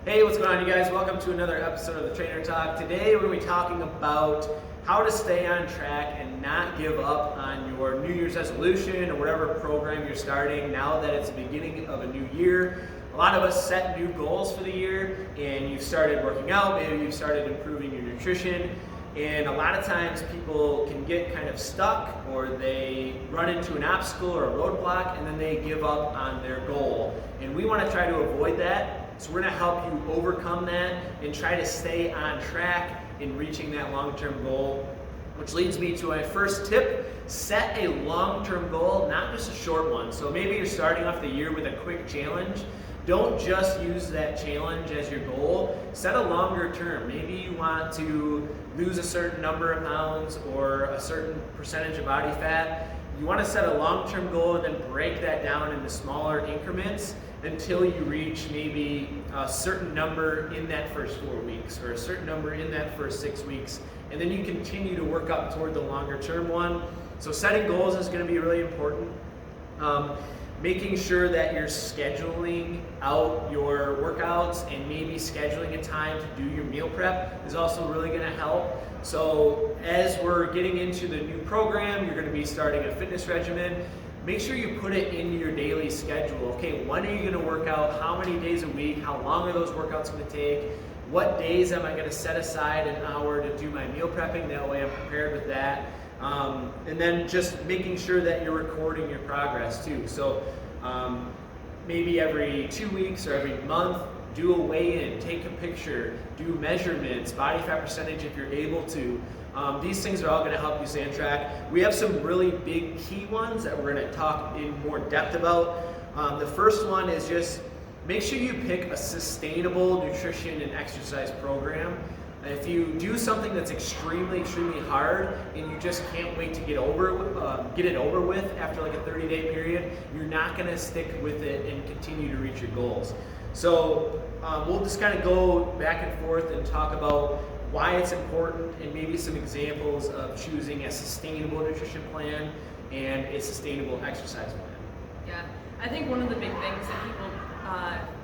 Hey, what's going on, you guys? Welcome to another episode of the Trainer Talk. Today we're going to be talking about how to stay on track and not give up on your New Year's resolution or whatever program you're starting now that it's the beginning of a new year. A lot of us set new goals for the year, and you've started working out, maybe you've started improving your nutrition, and a lot of times people can get kind of stuck or they run into an obstacle or a roadblock and then they give up on their goal. And we want to try to avoid that. So we're going to help you overcome that and try to stay on track in reaching that long-term goal, which leads me to my first tip. Set a long-term goal, not just a short one. So maybe you're starting off the year with a quick challenge. Don't just use that challenge as your goal. Set a longer term. Maybe you want to lose a certain number of pounds or a certain percentage of body fat. You want to set a long-term goal and then break that down into smaller increments until you reach maybe a certain number in that first 4 weeks or a certain number in that first 6 weeks. And then you continue to work up toward the longer term one. So setting goals is going to be really important. Making sure that you're scheduling out your workouts and maybe scheduling a time to do your meal prep is also really going to help. So as we're getting into the new program, you're going to be starting a fitness regimen. Make sure you put it into your daily schedule. Okay, when are you going to work out? How many days a week? How long are those workouts going to take? What days am I going to set aside an hour to do my meal prepping? That way I'm prepared with that. And then just making sure that you're recording your progress too. So maybe every 2 weeks or every month, do a weigh-in, take a picture, do measurements, body fat percentage if you're able to. These things are all going to help you stay on track. We have some really big key ones that we're going to talk in more depth about. The first one is just make sure you pick a sustainable nutrition and exercise program. If you do something that's extremely hard and you just can't wait to get it over with after like a 30-day period, you're not going to stick with it and continue to reach your goals. So we'll just kind of go back and forth and talk about why it's important and maybe some examples of choosing a sustainable nutrition plan and a sustainable exercise plan. Yeah, I think one of the big things that people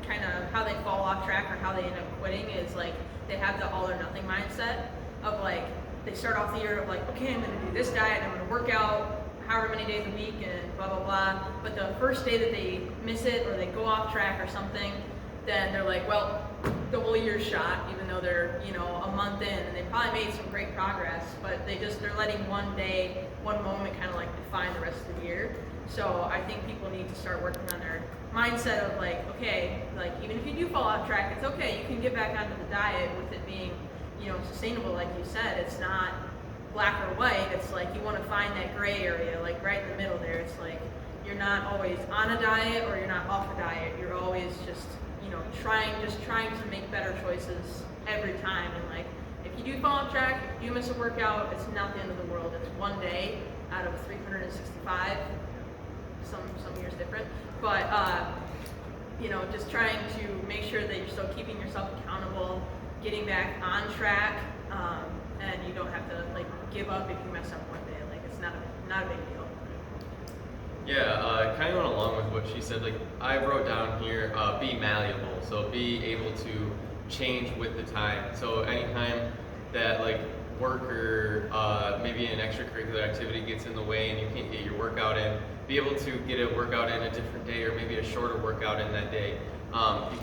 kind of how they fall off track or how they end up quitting is like they have the all or nothing mindset of like they start off the year of like, okay, I'm going to do this diet, I'm going to work out however many days a week and blah blah blah, but the first day that they miss it or they go off track or something, then they're like, well, the whole year's shot, even though they're a month in and they probably made some great progress, but they're letting one day, one moment kind of like define the rest of the year. So I think people need to start working on their mindset of like, okay, like even if you do fall off track, it's okay, you can get back onto the diet with it being, sustainable. Like you said, it's not black or white. It's like you want to find that gray area, like right in the middle there. It's like you're not always on a diet or you're not off a diet. You're always just trying to make better choices every time. And like if you do fall off track, if you miss a workout, it's not the end of the world. It's one day out of 365. Some years different, but just trying to make sure that you're still keeping yourself accountable, getting back on track, and you don't have to like give up if you mess up one day. Like it's not a big deal. Yeah, kind of went along with what she said. Like I wrote down here, be malleable. So be able to change with the time. So anytime that like work or maybe an extracurricular activity gets in the way and you can't get your workout in, be able to get a workout in a different day or maybe a shorter workout in that day.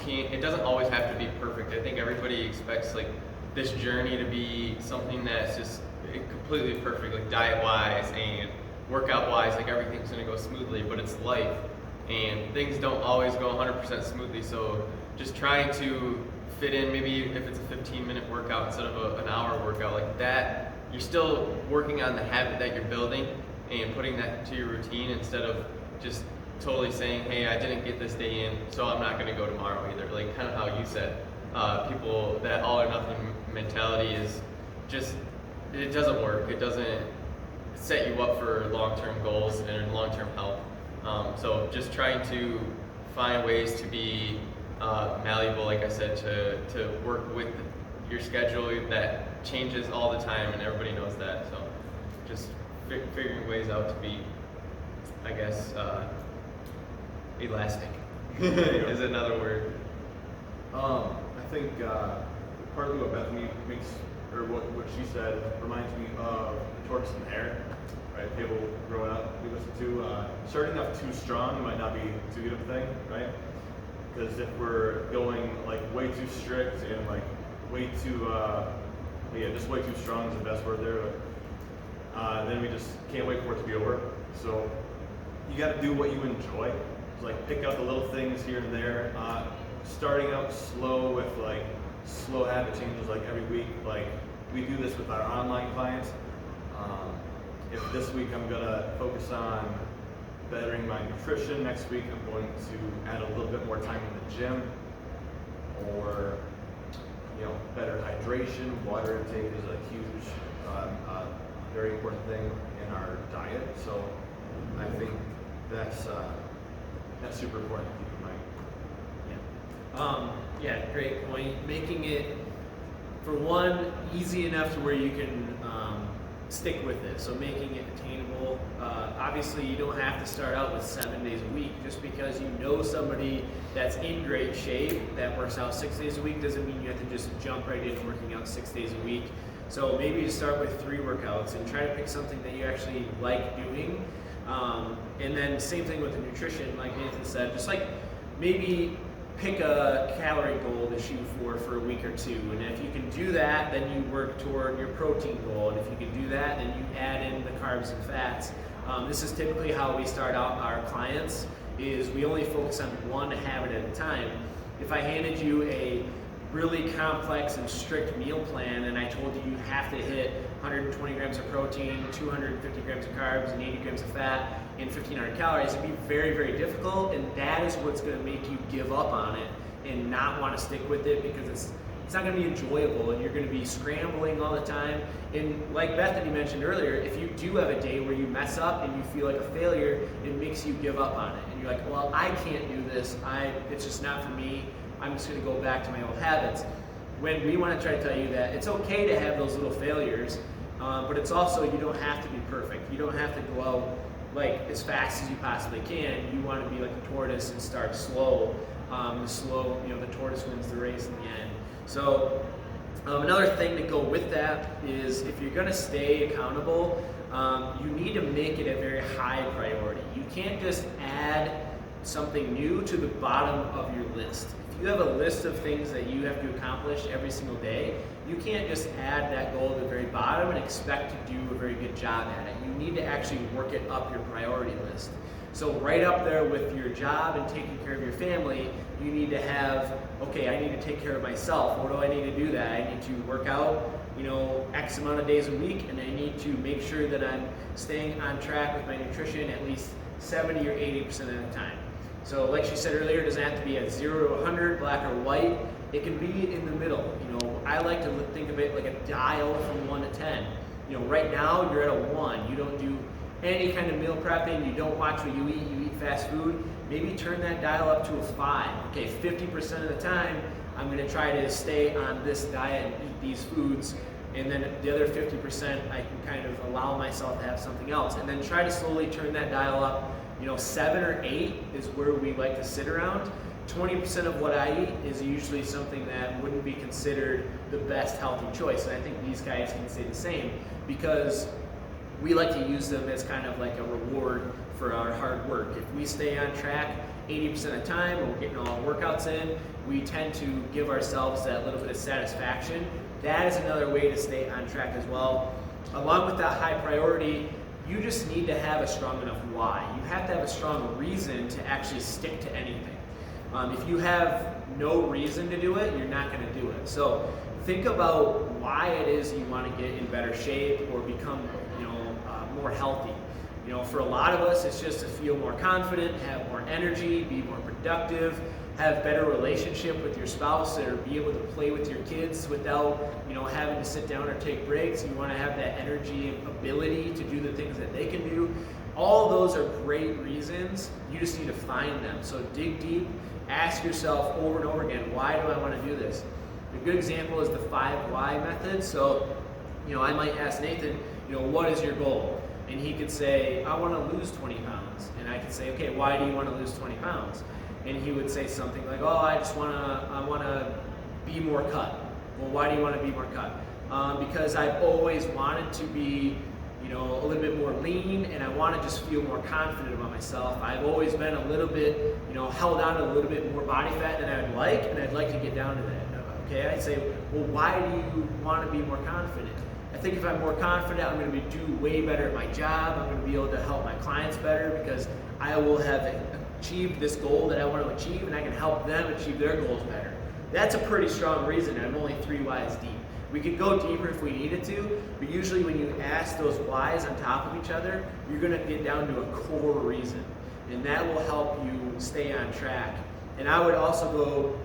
It doesn't always have to be perfect. I think everybody expects like this journey to be something that's just completely perfect, like diet-wise and workout-wise, like everything's gonna go smoothly, but it's life and things don't always go 100% smoothly. So just trying to fit in, maybe if it's a 15-minute workout instead of an hour workout, like that, you're still working on the habit that you're building and putting that to your routine instead of just totally saying, hey, I didn't get this day in, so I'm not going to go tomorrow either. Like kind of how you said, people, that all or nothing mentality is just, it doesn't work. It doesn't set you up for long-term goals and long-term health. So just trying to find ways to be malleable, like I said, to work with your schedule that changes all the time, and everybody knows that. So just figuring ways out to be, I guess, elastic is another word. I think partly what Bethany makes, or what she said, reminds me of the tortoise and the hare, right? People growing up, we listen to starting off too strong might not be too good of a thing, right? Because if we're going like way too strict and like way too, just way too strong is the best word there. But, then we just can't wait for it to be over. So you got to do what you enjoy. So, like pick out the little things here and there. Starting out slow with like slow habit changes like every week. Like we do this with our online clients. If this week I'm gonna focus on bettering my nutrition, next week I'm going to add a little bit more time in the gym, or better hydration. Water intake is a huge, very important thing in our diet. So I think that's super important to keep in mind. Yeah, great point. Making it, for one, easy enough to where you can stick with it. So making it attainable. Obviously, you don't have to start out with 7 days a week. Just because you know somebody that's in great shape that works out 6 days a week doesn't mean you have to just jump right into working out 6 days a week. So maybe you start with 3 workouts and try to pick something that you actually like doing. And then same thing with the nutrition, like Nathan said, just like maybe pick a calorie goal to shoot for a week or 2. And if you can do that, then you work toward your protein goal. And if you can do that, then you add in the carbs and fats. This is typically how we start out our clients, is we only focus on one habit at a time. If I handed you a really complex and strict meal plan and I told you have to hit 120 grams of protein, 250 grams of carbs, and 80 grams of fat, and 1,500 calories, it'd be very, very difficult, and that is what's going to make you give up on it and not want to stick with it, because it's not going to be enjoyable, and you're going to be scrambling all the time. And like Bethany mentioned earlier, if you do have a day where you mess up and you feel like a failure, it makes you give up on it, and you're like, well, I can't do this. It's just not for me. I'm just going to go back to my old habits. When we want to try to tell you that it's okay to have those little failures, but it's also, you don't have to be perfect. You don't have to go out like as fast as you possibly can. You want to be like a tortoise and start slow. The tortoise wins the race in the end. So another thing to go with that is, if you're going to stay accountable, you need to make it a very high priority. You can't just add something new to the bottom of your list. If you have a list of things that you have to accomplish every single day, you can't just add that goal at the very bottom and expect to do a very good job at it. You need to actually work it up your priority list. So right up there with your job and taking care of your family, you need to have, okay, I need to take care of myself. What do I need to do that? I need to work out, X amount of days a week, and I need to make sure that I'm staying on track with my nutrition at least 70 or 80% of the time. So like she said earlier, it doesn't have to be at 0 to 100, black or white. It can be in the middle. I like to think of it like a dial from 1 to 10. Right now you're at a 1. You don't do any kind of meal prepping. You don't watch what you eat fast food. Maybe turn that dial up to a 5. Okay, 50% of the time, I'm going to try to stay on this diet and eat these foods. And then the other 50%, I can kind of allow myself to have something else. And then try to slowly turn that dial up. 7 or 8 is where we like to sit around. 20% of what I eat is usually something that wouldn't be considered the best healthy choice. And I think these guys can say the same, because we like to use them as kind of like a reward for our hard work. If we stay on track 80% of the time and we're getting all our workouts in, we tend to give ourselves that little bit of satisfaction. That is another way to stay on track as well. Along with that high priority, you just need to have a strong enough why. You have to have a strong reason to actually stick to anything. If you have no reason to do it, you're not going to do it. So think about why it is you want to get in better shape or become, more healthy. For a lot of us, it's just to feel more confident, have more energy, be more productive, have better relationship with your spouse, or be able to play with your kids without, having to sit down or take breaks. You want to have that energy and ability to do the things that they can do. All those are great reasons. You just need to find them. So dig deep, ask yourself over and over again, why do I want to do this? A good example is the 5 why method. So, I might ask Nathan, what is your goal? And he could say, I want to lose 20 pounds. And I could say, okay, why do you want to lose 20 pounds? And he would say something like, oh, I want to be more cut. Well, why do you want to be more cut? Because I've always wanted to be, a little bit more lean, and I want to just feel more confident about myself. I've always been a little bit, held on to a little bit more body fat than I'd like, and I'd like to get down to that. Okay, I'd say, well, why do you want to be more confident? I think if I'm more confident, I'm going to do way better at my job. I'm going to be able to help my clients better because I will have achieved this goal that I want to achieve, and I can help them achieve their goals better. That's a pretty strong reason. I'm only 3 whys deep. We could go deeper if we needed to, but usually when you ask those whys on top of each other, you're going to get down to a core reason, and that will help you stay on track. And I would also go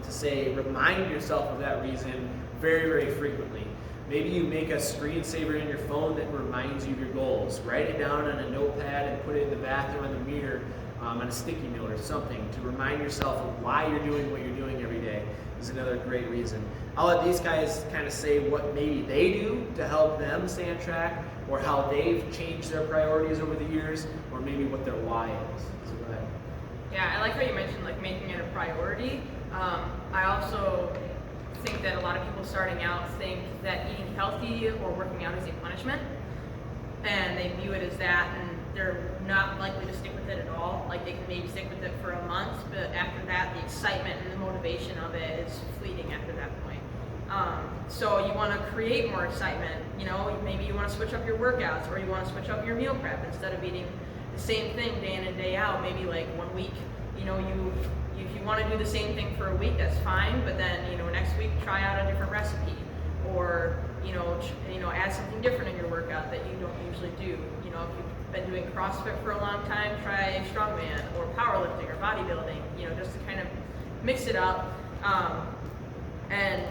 to say, remind yourself of that reason very, very frequently. Maybe you make a screensaver in your phone that reminds you of your goals. Write it down on a notepad and put it in the bathroom on the mirror on a sticky note or something to remind yourself of why you're doing what you're doing every day. Is another great reason. I'll let these guys kind of say what maybe they do to help them stay on track, or how they've changed their priorities over the years, or maybe what their why is. So go ahead. Yeah, I like how you mentioned making it a priority. I also think that a lot of people starting out think that eating healthy or working out is a punishment, and they view it as that, and they're not likely to stick with it at all. Like, they can maybe stick with it for a month, but after that, the excitement and the motivation of it is fleeting after that point. So you want to create more excitement. Maybe you want to switch up your workouts, or you want to switch up your meal prep instead of eating the same thing day in and day out. Maybe 1 week, if you want to do the same thing for a week, that's fine. But then, next week try out a different recipe, or add something different in your workout that you don't usually do. If you've been doing CrossFit for a long time, try strongman or powerlifting or bodybuilding. Just to kind of mix it up. And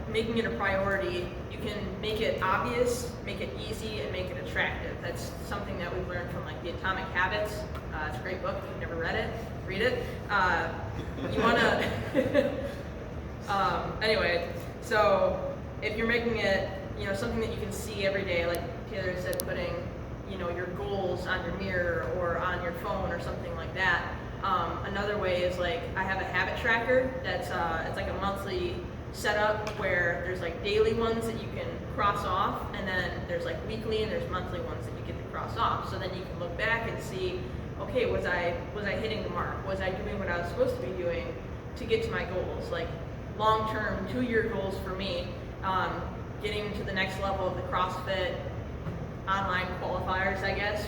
making it a priority, you can make it obvious, make it easy, and make it attractive. That's something that we've learned from the Atomic Habits. It's a great book. If you've never read it, read it. You want to anyway, so if you're making it something that you can see every day, like Taylor said, putting your goals on your mirror or on your phone or something like that. Another way is I have a habit tracker that's it's like a monthly setup where there's daily ones that you can cross off, and then there's weekly and there's monthly ones that you get to cross off. So then you can look back and see, okay, was I hitting the mark? Was I doing what I was supposed to be doing to get to my goals? Long-term 2-year goals for me, getting to the next level of the CrossFit online qualifiers, I guess,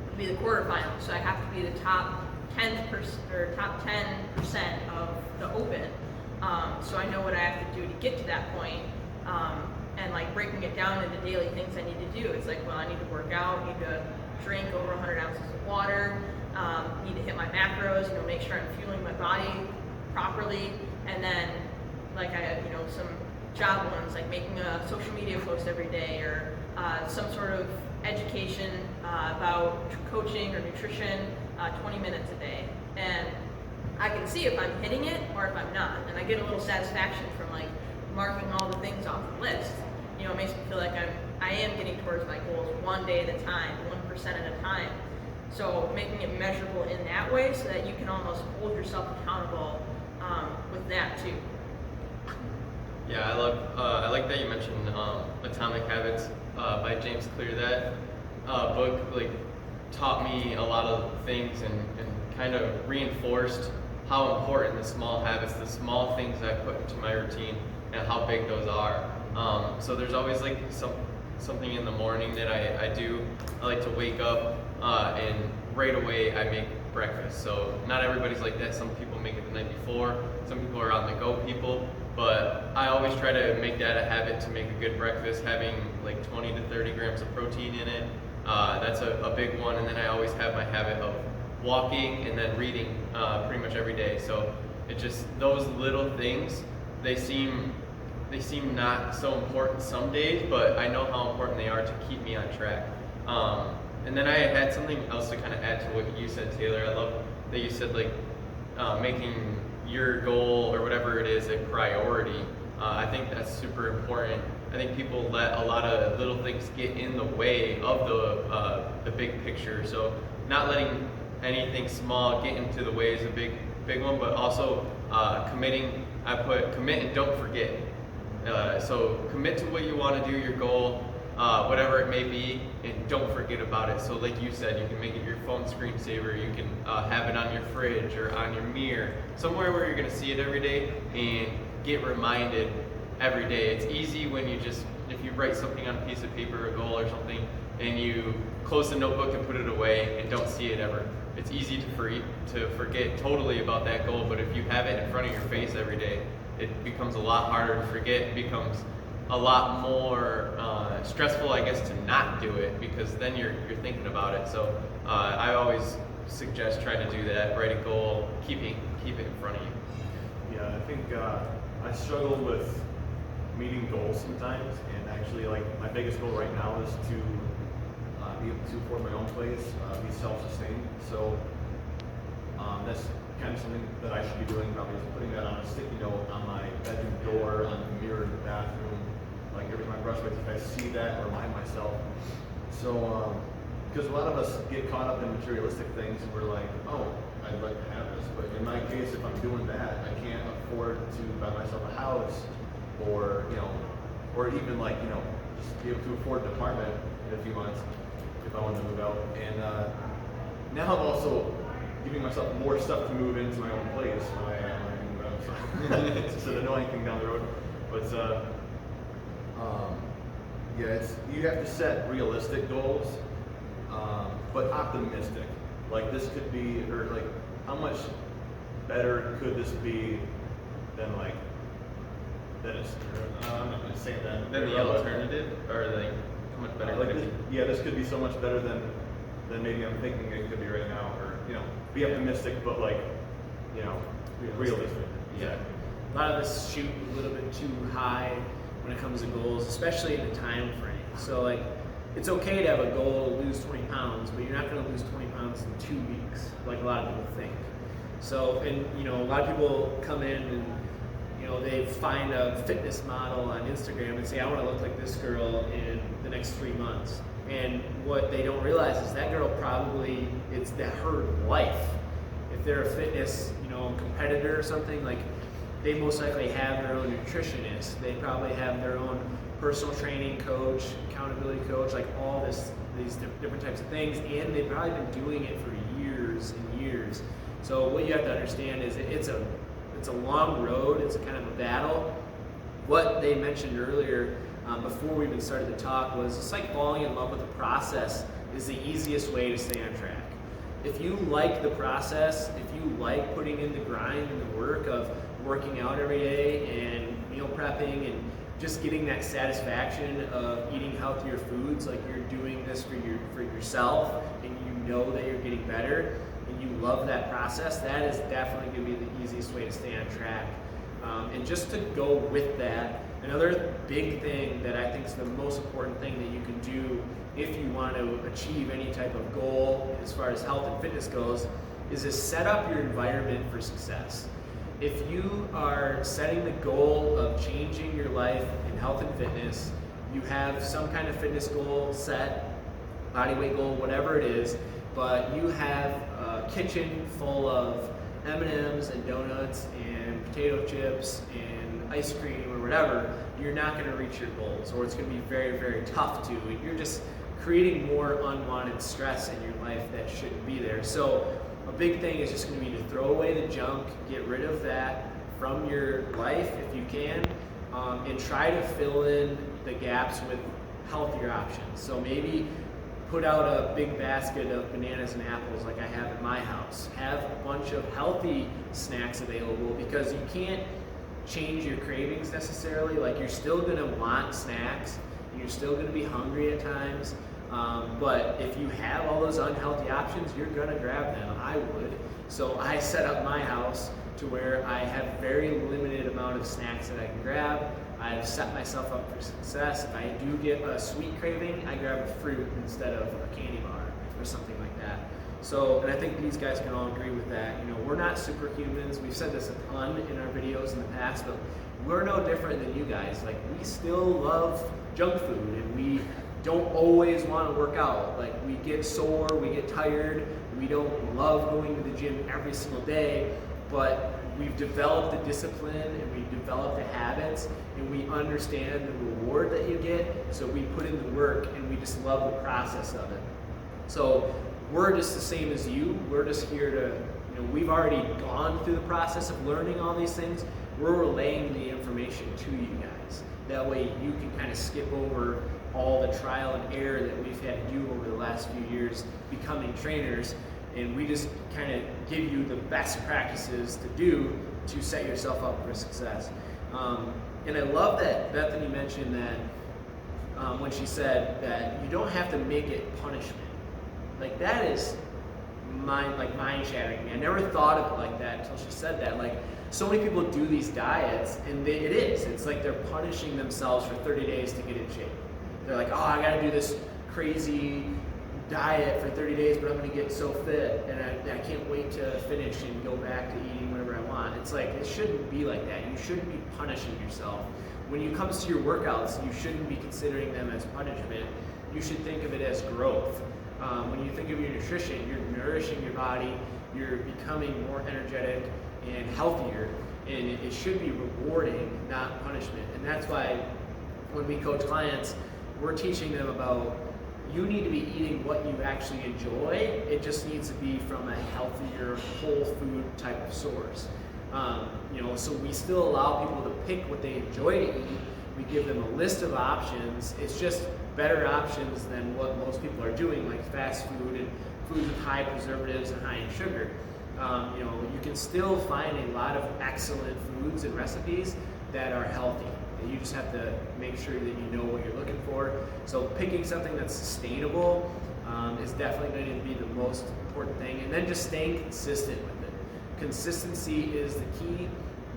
would be the quarterfinals. So I have to be the top 10% of the open. So I know what I have to do to get to that point, and breaking it down into daily things I need to do. It's I need to work out, need to drink over 100 ounces of water, need to hit my macros, make sure I'm fueling my body properly, and then I have some job ones making a social media post every day, or some sort of education about coaching or nutrition, 20 minutes a day. And I can see if I'm hitting it or if I'm not, and I get a little satisfaction from marking all the things off the list. It makes me feel like I am getting towards my goals 1 day at a time, 1% at a time. So making it measurable in that way, so that you can almost hold yourself accountable with that too. Yeah, I like that you mentioned Atomic Habits by James Clear. That book taught me a lot of things and kind of reinforced how important the small habits, the small things I put into my routine, and how big those are. So there's always something in the morning that I do. I like to wake up and right away I make breakfast. So not everybody's like that. Some people make it the night before. Some people are on the go people. But I always try to make that a habit to make a good breakfast, having 20 to 30 grams of protein in it. That's a big one. And then I always have my habit of walking and then reading pretty much every day. So it just, those little things, they seem not so important some days, but I know how important they are to keep me on track. And then I had something else to kind of add to what you said, Taylor. I love that you said making your goal or whatever it is a priority. I think that's super important. I think people let a lot of little things get in the way of the big picture. So not letting anything small get into the way is a big one, but also committing I put commit and don't forget. So commit to what you want to do, your goal, whatever it may be, and don't forget about it. So like you said, you can make it your phone screensaver, you can have it on your fridge or on your mirror, somewhere where you're going to see it every day and get reminded every day. It's easy when you just, if you write something on a piece of paper, a goal or something, and you close the notebook and put it away and don't see it ever. It's easy to forget totally about that goal, but if you have it in front of your face every day, it becomes a lot harder to forget. It becomes a lot more stressful, I guess, to not do it, because then you're thinking about it. So I always suggest trying to do that. Write a goal, keep it in front of you. Yeah, I think I struggle with meeting goals sometimes, and actually, like, my biggest goal right now is to be able to afford my own place, be self-sustained. So that's kind of something that I should be doing, probably, is putting that on a sticky note on my bedroom door, on the mirror in the bathroom. Like, every time I brush my teeth, I see that and remind myself. So, because a lot of us get caught up in materialistic things, and we're like, oh, I'd like to have this. But in my case, if I'm doing that, I can't afford to buy myself a house, or, you know, or even, like, you know, just be able to afford an apartment in a few months if I want to move out. And now I'm also giving myself more stuff to move into my own place when I move out. So it's just an annoying thing down the road. But yeah, you have to set realistic goals, but optimistic. Like, this could be, or like, how much better could this be than it's? I'm not going to say that. Then the alternative, or like, how much better could it be? Yeah, this could be so much better than maybe I'm thinking it could be right now, or, you know, be optimistic, but, like, you know, realistic. Yeah. A lot of us shoot a little bit too high when it comes to goals, especially in the time frame. So, like, it's okay to have a goal to lose 20 pounds, but you're not going to lose 20 pounds in 2 weeks, like a lot of people think. So, and, you know, a lot of people come in and, you know, they find a fitness model on Instagram and say, I want to look like this girl in the next 3 months. And what they don't realize is that girl probably, it's her life. If they're a fitness, you know, competitor or something, like, they most likely have their own nutritionist. They probably have their own personal training coach, accountability coach, like all these different types of things. And they've probably been doing it for years and years. So what you have to understand is it's a long road. It's a kind of a battle. What they mentioned earlier, before we even started the talk, was it's like falling in love with the process is the easiest way to stay on track. If you like the process, if you like putting in the grind and the work of working out every day and meal prepping and just getting that satisfaction of eating healthier foods, like you're doing this for yourself and you know that you're getting better and you love that process, that is definitely going to be the easiest way to stay on track. And just to go with that, another big thing that I think is the most important thing that you can do if you want to achieve any type of goal as far as health and fitness goes is to set up your environment for success. If you are setting the goal of changing your life in health and fitness, you have some kind of fitness goal set, body weight goal, whatever it is, but you have a kitchen full of M&Ms and donuts and potato chips and ice cream or whatever, you're not going to reach your goals, or it's going to be very, very tough to. You're just creating more unwanted stress in your life that shouldn't be there. So a big thing is just going to be to throw away the junk, get rid of that from your life if you can, and try to fill in the gaps with healthier options. So maybe put out a big basket of bananas and apples like I have in my house. Have a bunch of healthy snacks available, because you can't change your cravings necessarily. Like, you're still going to want snacks, and you're still going to be hungry at times. But if you have all those unhealthy options, you're going to grab them. I would. So I set up my house to where I have very limited amount of snacks that I can grab. I've set myself up for success. If I do get a sweet craving, I grab a fruit instead of a candy bar or something like that. So, and I think these guys can all agree with that. You know, we're not superhumans. We've said this a ton in our videos in the past, but we're no different than you guys. Like, we still love junk food, and we don't always want to work out. Like, we get sore, we get tired, we don't love going to the gym every single day, but we've developed the discipline and we've developed the habits and we understand the reward that you get, so we put in the work and we just love the process of it. So we're just the same as you. We're just here to, we've already gone through the process of learning all these things. We're relaying the information to you guys. That way you can kind of skip over all the trial and error that we've had to do over the last few years becoming trainers, and we just kind of give you the best practices to do to set yourself up for success. And I love that Bethany mentioned that when she said that you don't have to make it punishment. Like, that is mind shattering. I never thought of it like that until she said that. Like, so many people do these diets, and it's like they're punishing themselves for 30 days to get in shape. They're like, oh, I gotta do this crazy diet for 30 days, but I'm gonna get so fit, and I can't wait to finish and go back to eating whatever I want. It's like, it shouldn't be like that. You shouldn't be punishing yourself. When it comes to your workouts, you shouldn't be considering them as punishment. You should think of it as growth. When you think of your nutrition, you're nourishing your body, you're becoming more energetic and healthier, and it should be rewarding, not punishment. And that's why when we coach clients, we're teaching them about, you need to be eating what you actually enjoy. It just needs to be from a healthier, whole food type of source. So we still allow people to pick what they enjoy to eat. We give them a list of options. It's just better options than what most people are doing, like fast food and foods with high preservatives and high in sugar. You can still find a lot of excellent foods and recipes that are healthy. You just have to make sure that you know what you're looking for. So picking something that's sustainable is definitely going to be the most important thing. And then just staying consistent with it. Consistency is the key.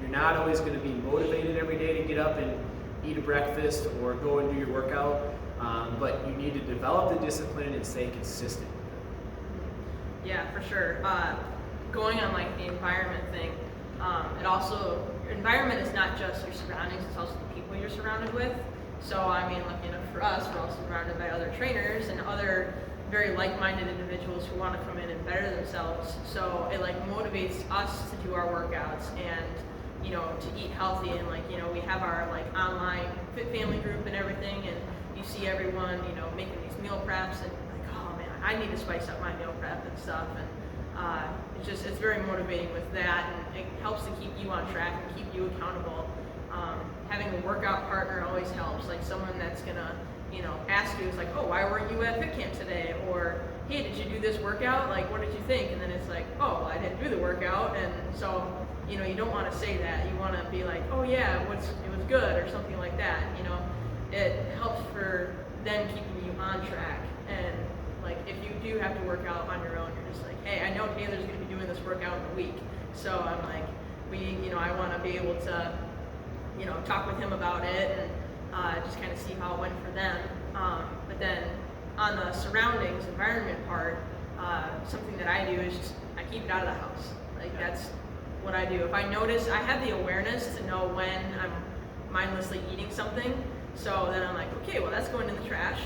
You're not always going to be motivated every day to get up and eat a breakfast or go and do your workout, but you need to develop the discipline and stay consistent with it. Yeah, for sure. Going on like the environment thing, your environment is not just your surroundings, it's also the people you're surrounded with. So for us, we're also surrounded by other trainers and other very like-minded individuals who want to come in and better themselves. So it motivates us to do our workouts and to eat healthy, and we have our online fit family group and everything, and you see everyone making these meal preps, and oh man, I need to spice up my meal prep and stuff, and it's very motivating with that, and it helps to keep you on track and keep you accountable. Having a workout partner always helps, like someone that's gonna ask you, it's like, oh, why weren't you at fit camp today? Or, hey, did you do this workout? Like, what did you think? And then it's like, oh, I didn't do the workout. And so, you don't want to say that. You want to be like, oh yeah, it was good, or something like that. It helps for them keeping you on track. And if you do have to work out on your own, you're just like, hey, I know Taylor's going to be doing this workout in a week. So I'm like, I want to be able to, talk with him about it and just kind of see how it went for them. But then on the surroundings, environment part, something that I do is just, I keep it out of the house. That's what I do. If I notice, I have the awareness to know when I'm mindlessly eating something. So then I'm like, okay, well, that's going in the trash.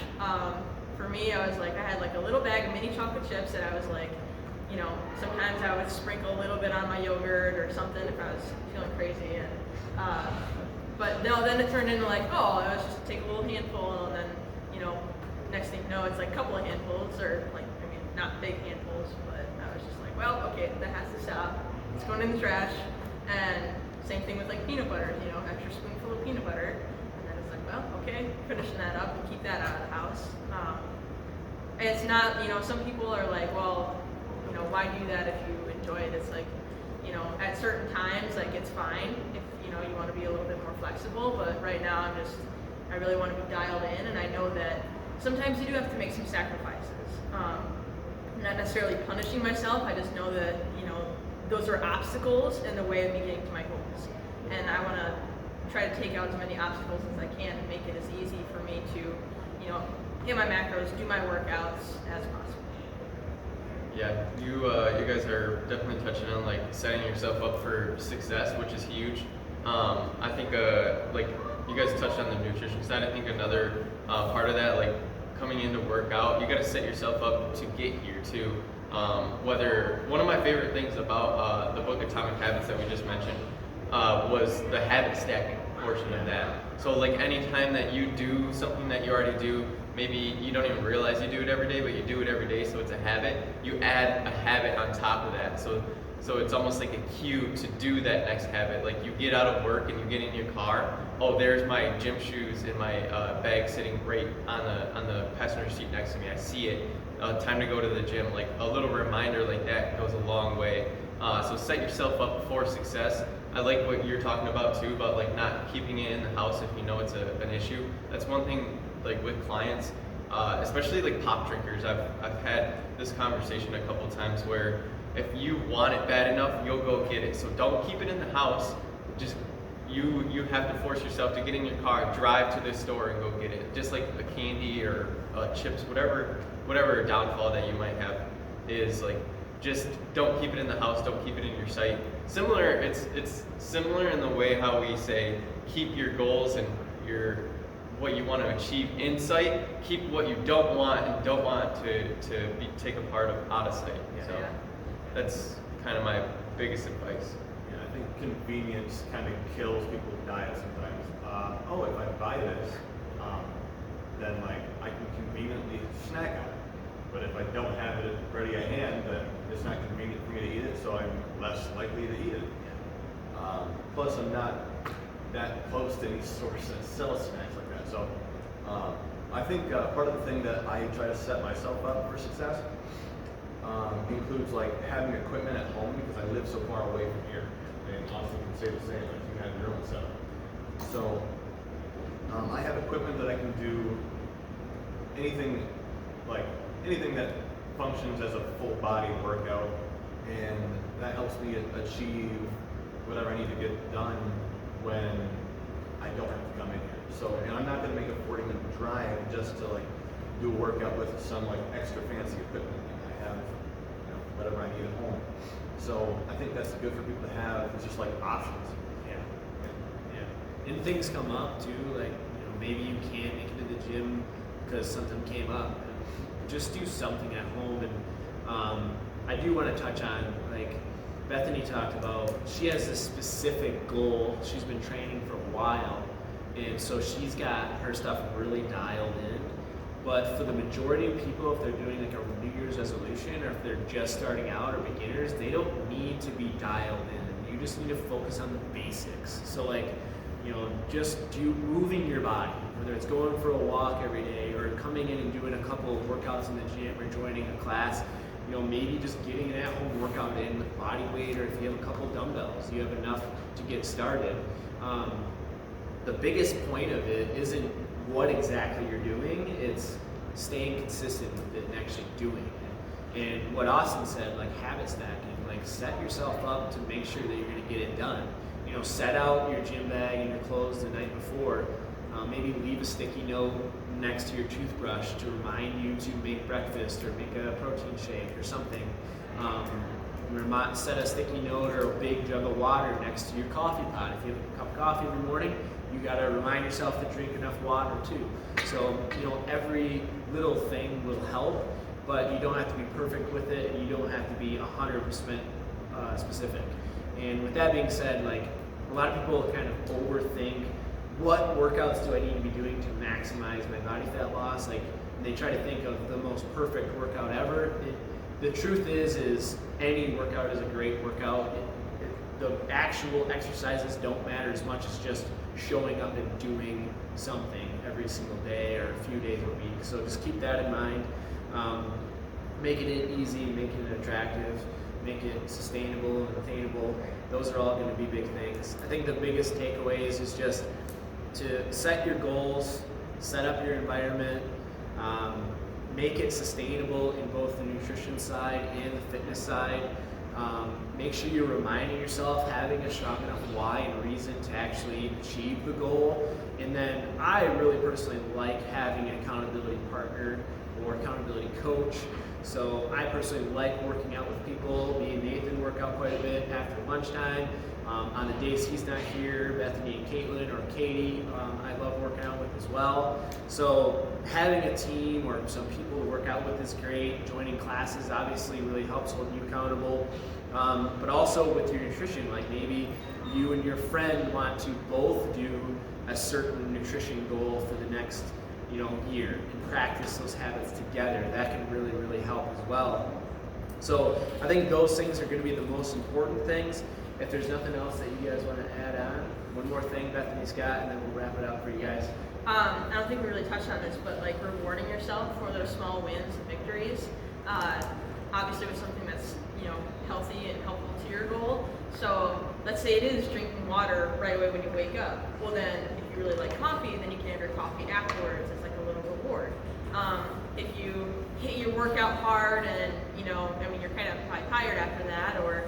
For me, I had a little bag of mini chocolate chips that I was sometimes I would sprinkle a little bit on my yogurt or something if I was feeling crazy. And but no, then it turned into oh, I was just take a little handful, and then next thing you know, it's a couple of handfuls, or not big handfuls, but I was just like, well, okay, that has to stop. It's going in the trash. And same thing with peanut butter, extra spoonful of peanut butter. And then it's like, well, okay, finishing that up and keep that out of the house. It's not, some people are like, well, why do that if you enjoy it? It's at certain times, it's fine if, you want to be a little bit more flexible, but right now I really want to be dialed in, and I know that sometimes you do have to make some sacrifices. Not necessarily punishing myself, I just know that, those are obstacles in the way of me getting to my goals. And I want to try to take out as many obstacles as I can and make it as easy for me to, hit my macros, do my workouts as possible. Yeah, you guys are definitely touching on setting yourself up for success, which is huge. I think you guys touched on the nutrition side. I think another part of that, coming into workout, you got to set yourself up to get here too. Whether one of my favorite things about the book Atomic Habits that we just mentioned was the habit stacking portion of that. So like anytime that you do something that you already do, maybe you don't even realize you do it every day, but you do it every day, so it's a habit. You add a habit on top of that. So it's almost like a cue to do that next habit. Like you get out of work and you get in your car. Oh, there's my gym shoes and my bag sitting right on the passenger seat next to me. I see it. Time to go to the gym. Like a little reminder like that goes a long way. So set yourself up for success. I like what you're talking about too, about like not keeping it in the house if you know it's an issue. That's one thing like with clients, especially like pop drinkers. I've had this conversation a couple times where if you want it bad enough, you'll go get it. So don't keep it in the house. Just you have to force yourself to get in your car, drive to this store and go get it. Just like a candy or chips, whatever downfall that you might have is like, just don't keep it in the house, don't keep it in your sight. Similar, it's similar in the way how we say keep your goals and what you want to achieve in sight, keep what you don't want and don't want to be taken part of out of sight. So that's kind of my biggest advice. Yeah, I think convenience kind of kills people's diet sometimes. If I buy this, then like I can conveniently snack on it. But if I don't have it ready at hand, then it's not convenient for me to eat it, so I'm less likely to eat it. Plus, I'm not that close to any source that sells snacks like that. So I think part of the thing that I try to set myself up for success includes like having equipment at home, because I live so far away from here. And Austin can say the same, like you have your own setup. So I have equipment that I can do anything that functions as a full body workout, and that helps me achieve whatever I need to get done when I don't have to come in here. So, and I'm not going to make a 40-minute drive just to like do a workout with some like extra fancy equipment. I have, whatever I need at home. So I think that's good for people to have. It's just like options. Yeah. And things come up too, like maybe you can't make it to the gym because something came up. Just do something at home. And I do want to touch on, like Bethany talked about, she has this specific goal. She's been training for a while, and so she's got her stuff really dialed in. But for the majority of people, if they're doing like a New Year's resolution, or if they're just starting out or beginners, they don't need to be dialed in. You just need to focus on the basics. So like, just moving your body, whether it's going for a walk every day or coming in and doing a couple of workouts in the gym or joining a class, maybe just getting an at-home workout in with body weight, or if you have a couple dumbbells, you have enough to get started. The biggest point of it isn't what exactly you're doing, it's staying consistent with it and actually doing it. And what Austin said, like habit stacking, like set yourself up to make sure that you're going to get it done. Set out your gym bag and your clothes the night before. Maybe leave a sticky note next to your toothbrush to remind you to make breakfast or make a protein shake or something. Set a sticky note or a big jug of water next to your coffee pot. If you have a cup of coffee every morning, you got to remind yourself to drink enough water too. So, every little thing will help, but you don't have to be perfect with it, and you don't have to be 100% specific. And with that being said, like a lot of people kind of overthink what workouts do I need to be doing to maximize my body fat loss. Like they try to think of the most perfect workout ever. The truth is any workout is a great workout. The actual exercises don't matter as much as just showing up and doing something every single day or a few days a week. So just keep that in mind. Making it easy, making it attractive, make it sustainable and attainable. Those are all going to be big things. I think the biggest takeaways is just to set your goals, set up your environment, make it sustainable in both the nutrition side and the fitness side. Make sure you're reminding yourself, having a strong enough why and reason to actually achieve the goal. And then I really personally like having an accountability partner or accountability coach. So I personally like working out with people. Me and Nathan work out quite a bit after lunchtime. On the days he's not here, Bethany and Caitlin or Katie, I love working out with as well. So having a team or some people to work out with is great. Joining classes obviously really helps hold you accountable. But also with your nutrition, like maybe you and your friend want to both do a certain nutrition goal for the next year and practice those habits together. That can really, really help as well. So I think those things are going to be the most important things. If there's nothing else that you guys want to add on, one more thing Bethany's got, and then we'll wrap it up for you guys. I don't think we really touched on this, but like rewarding yourself for those small wins and victories, obviously with something that's healthy and helpful to your goal. So let's say it is drinking water right away when you wake up. Well then, if you really like coffee, then you can have your coffee afterwards. It's like a little reward. If you hit your workout hard and you're kind of probably tired after that, or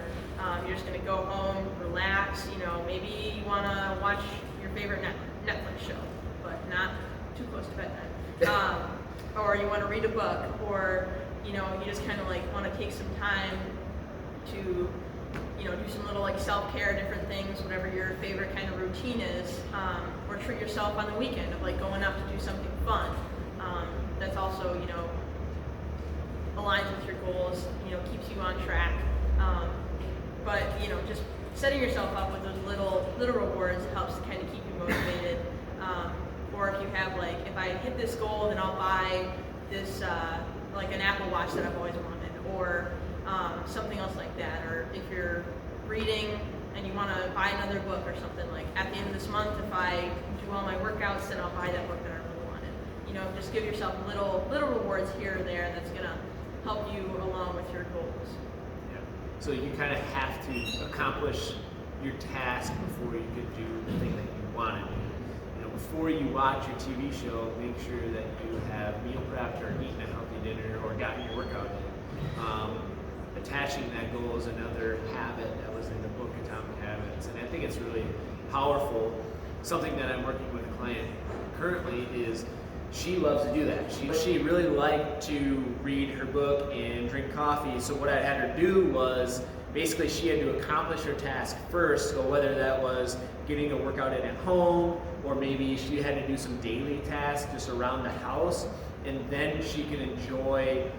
you're just gonna go home, relax. Maybe you wanna watch your favorite Netflix show, but not too close to bedtime. Or you wanna read a book, or you just kind of like want to take some time to do some little like self-care, different things, whatever your favorite kind of routine is, or treat yourself on the weekend of like going out to do something fun. That's also aligns with your goals, keeps you on track. But just setting yourself up with those little rewards helps to kind of keep you motivated. Or if you have like, if I hit this goal, then I'll buy this like an Apple Watch that I've always wanted, or something else like that. Or if you're reading and you want to buy another book or something, like at the end of this month, if I do all my workouts, then I'll buy that book that I really wanted. Just give yourself little rewards here or there that's gonna help you along with your goals. Yeah. So you kind of have to accomplish your task before you could do the thing that you want to do. Before you watch your TV show, make sure that you have meal prepped or eaten a healthy dinner or gotten your workout in. Attaching that goal is another habit that was in the book Atomic Habits, and I think it's really powerful. Something that I'm working with a client currently is she loves to do that. She really liked to read her book and drink coffee, so what I had her do was basically she had to accomplish her task first, so whether that was getting a workout in at home, or maybe she had to do some daily tasks just around the house, and then she could enjoy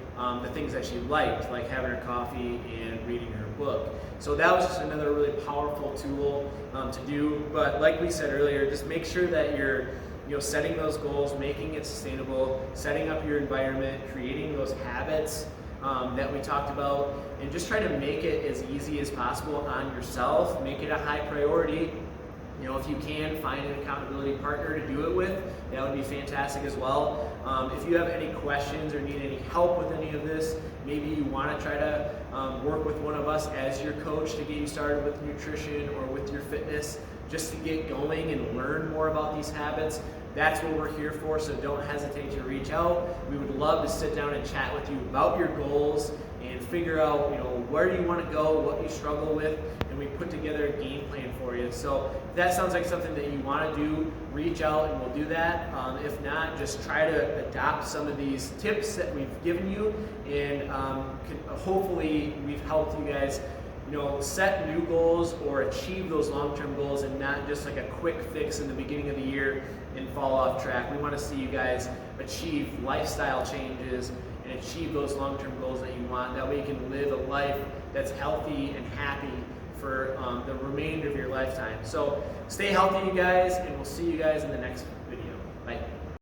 the things that she liked, like having her coffee and reading her book. So that was just another really powerful tool to do. But like we said earlier, just make sure that you're setting those goals, making it sustainable, setting up your environment, creating those habits that we talked about, and just try to make it as easy as possible on yourself. Make it a high priority. If you can find an accountability partner to do it with, that would be fantastic as well. If you have any questions or need any help with any of this, maybe you want to try to work with one of us as your coach to get you started with nutrition or with your fitness, just to get going and learn more about these habits. That's what we're here for, so don't hesitate to reach out. We would love to sit down and chat with you about your goals and figure out, where you want to go, what you struggle with, and we put together a game plan for you. So if that sounds like something that you want to do, reach out and we'll do that. If not, just try to adopt some of these tips that we've given you, and hopefully we've helped you guys set new goals or achieve those long-term goals, and not just like a quick fix in the beginning of the year and fall off track. We want to see you guys achieve lifestyle changes and achieve those long-term goals that you want. That way you can live a life that's healthy and happy for the remainder of your lifetime. So stay healthy, you guys, and we'll see you guys in the next